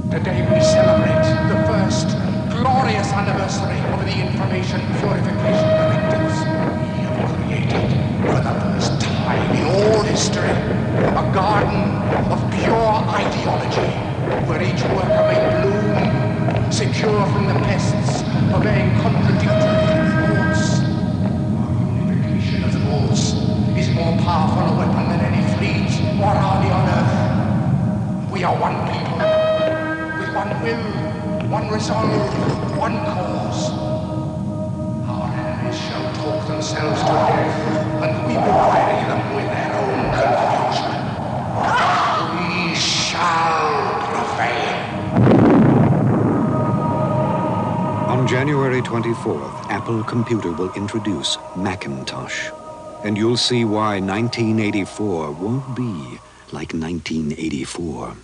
Today we celebrate the first glorious anniversary of the information purification directives. We have created, for the first time in all history, a garden of pure ideology, where each worker may bloom, secure from the pests of vain contradictory thoughts. Our unification of thoughts is more powerful a weapon than any fleet or army on earth. We are one people, with one will, one resolve, one cause. Our enemies shall talk themselves to death, and we will bury them with their own confusion. We shall prevail. On January 24th, Apple Computer will introduce Macintosh. And you'll see why 1984 won't be like 1984.